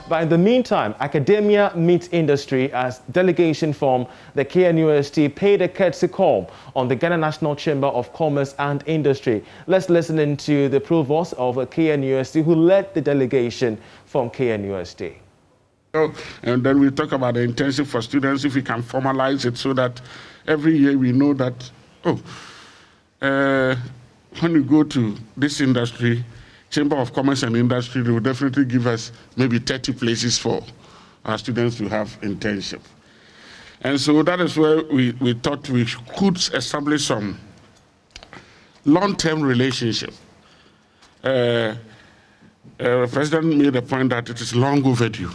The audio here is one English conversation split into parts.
But in the meantime, academia meets industry as delegation from the KNUST paid a courtesy call on the Ghana National Chamber of Commerce and Industry. Let's listen into the provost of KNUST who led the delegation from KNUST. And then we talk about the internship for students, if we can formalize it so that every year we know that, when we go to this industry, Chamber of Commerce and Industry, they will definitely give us maybe 30 places for our students to have internship. And so that is where we thought we could establish some long-term relationship. The President made a point that it is long overdue.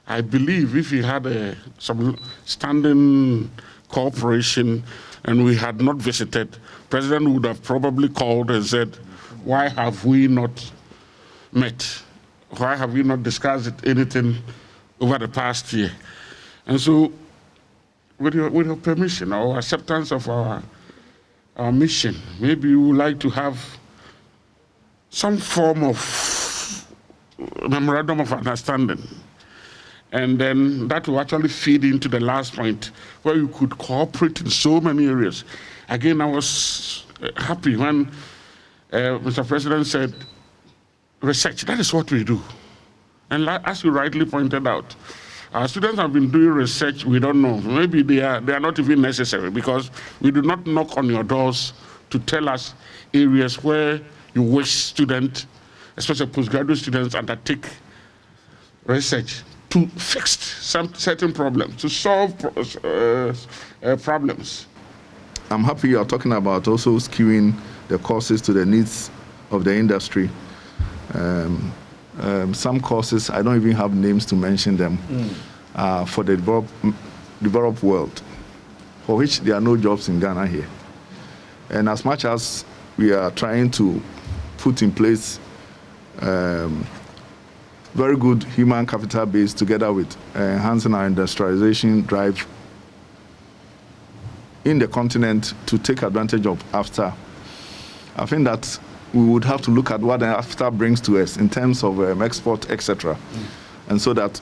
I believe if we had some standing cooperation and we had not visited, President would have probably called and said, why have we not met? Why have we not discussed anything over the past year? And so, with your permission or acceptance of our mission, maybe we would like to have some form of memorandum of understanding. And then that will actually feed into the last point, where you could cooperate in so many areas. Again, I was happy when Mr. President said, research, that is what we do. And as you rightly pointed out, our students have been doing research we don't know. Maybe they are not even necessary, because we do not knock on your doors to tell us areas where you wish students, especially postgraduate students, undertake research to fix some certain problems, to solve problems. I'm happy you're talking about also skewing the courses to the needs of the industry. Some courses, I don't even have names to mention them, for the developed world, for which there are no jobs in Ghana here. And as much as we are trying to put in place very good human capital base together with enhancing our industrialization drive in the continent to take advantage of AFTA, I think that we would have to look at what the AFTA brings to us in terms of export, etc. And so that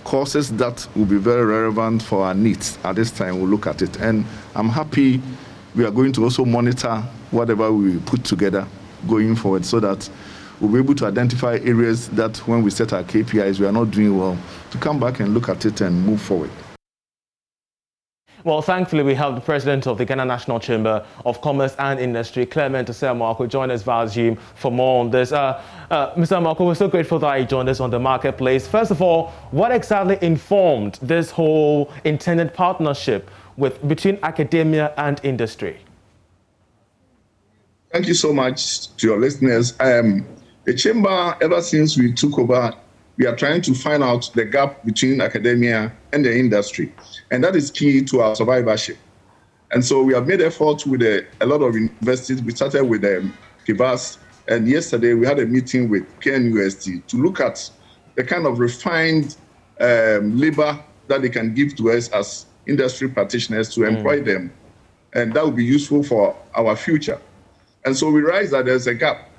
courses that will be very relevant for our needs at this time, we'll look at it. And I'm happy we are going to also monitor whatever we put together going forward, so that we'll be able to identify areas that when we set our KPIs, we are not doing well, to come back and look at it and move forward. Well, thankfully, we have the president of the Ghana National Chamber of Commerce and Industry, Clement Marco, join us via Zoom for more on this. Mr. Marco, we're so grateful that you joined us on the marketplace. First of all, what exactly informed this whole intended partnership between academia and industry? Thank you so much to your listeners. The Chamber, ever since we took over, we are trying to find out the gap between academia and the industry. And that is key to our survivorship. And so we have made efforts with a lot of universities. We started with KNUST, and yesterday we had a meeting with KNUST to look at the kind of refined labor that they can give to us as industry practitioners to employ them. And that will be useful for our future. And so we realize that there's a gap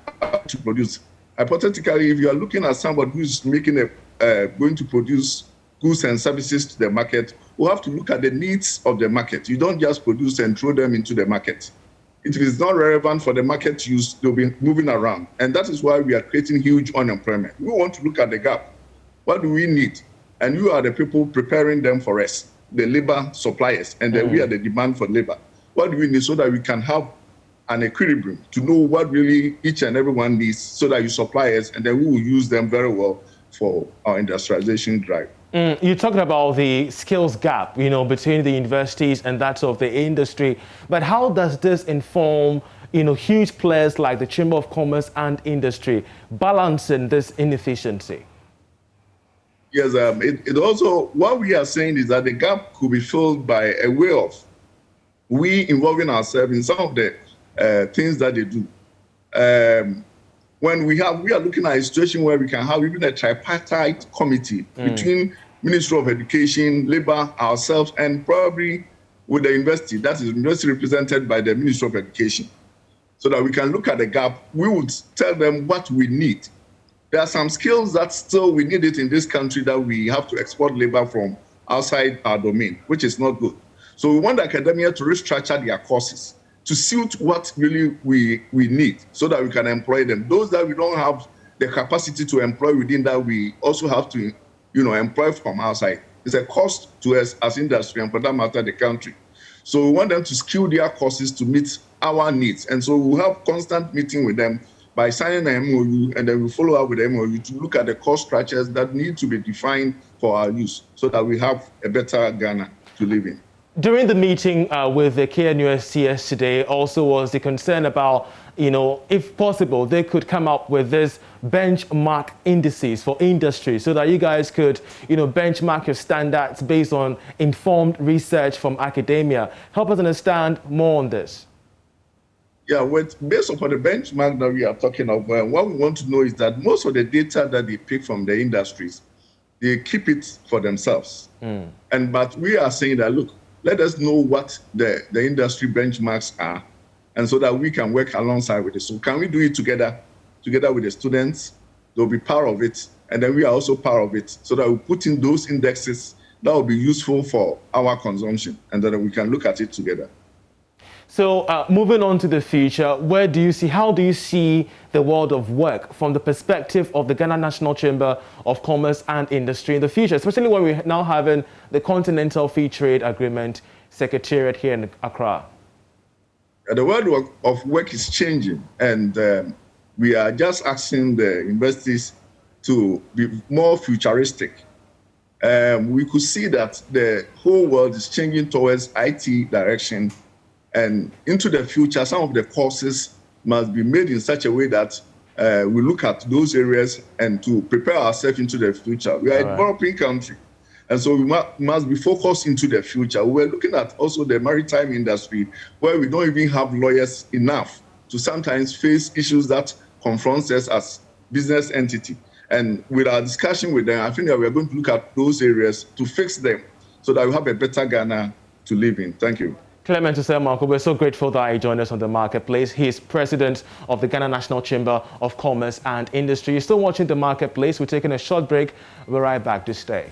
to produce. Hypothetically, if you are looking at somebody who's making going to produce goods and services to the market, we'll have to look at the needs of the market. You don't just produce and throw them into the market. If it is not relevant for the market use, they'll be moving around. And that is why we are creating huge unemployment. We want to look at the gap. What do we need? And you are the people preparing them for us, the labor suppliers, and then we are the demand for labor. What do we need so that we can have an equilibrium to know what really each and everyone needs, so that you supply us, and then we will use them very well for our industrialization drive. You talked about the skills gap, between the universities and that of the industry. But how does this inform, huge players like the Chamber of Commerce and Industry balancing this inefficiency? Yes, it also, what we are saying is that the gap could be filled by a way of we involving ourselves in some of the things that they do. When we are looking at a situation where we can have even a tripartite committee between Ministry of Education, Labor, ourselves, and probably with the university, that is university represented by the Ministry of Education, so that we can look at the gap. We would tell them what we need, there are some skills that still we need it in this country that we have to export labor from outside our domain, which is not good. So we want academia to restructure their courses to suit what really we need so that we can employ them. Those that we don't have the capacity to employ within that, we also have to, employ from outside. It's a cost to us as industry and for that matter, the country. So we want them to skill their courses to meet our needs. And so we'll have constant meeting with them by signing an MOU, and then we follow up with the MOU to look at the cost structures that need to be defined for our use so that we have a better Ghana to live in. During the meeting with the KNUST yesterday, also was the concern about, if possible, they could come up with this benchmark indices for industry so that you guys could, benchmark your standards based on informed research from academia. Help us understand more on this. Yeah, based upon the benchmark that we are talking of, what we want to know is that most of the data that they pick from the industries, they keep it for themselves. But we are saying that, look, let us know what the industry benchmarks are, and so that we can work alongside with it. So can we do it together with the students? They'll be part of it, and then we are also part of it, so that we put in those indexes that will be useful for our consumption, and that we can look at it together. So moving on to the future, how do you see the world of work from the perspective of the Ghana National Chamber of Commerce and Industry in the future, especially when we're now having the Continental Free Trade Agreement Secretariat here in Accra? The world of work is changing, and we are just asking the universities to be more futuristic. We could see that the whole world is changing towards IT direction. And into the future, some of the courses must be made in such a way that we look at those areas and to prepare ourselves into the future. We are a developing country, and so we must be focused into the future. We're looking at also the maritime industry, where we don't even have lawyers enough to sometimes face issues that confront us as business entity. And with our discussion with them, I think that we are going to look at those areas to fix them so that we have a better Ghana to live in. Thank you. Clement Usemarco, we're so grateful that he joined us on the Marketplace. He is president of the Ghana National Chamber of Commerce and Industry. You're still watching the Marketplace. We're taking a short break. We're right back to stay.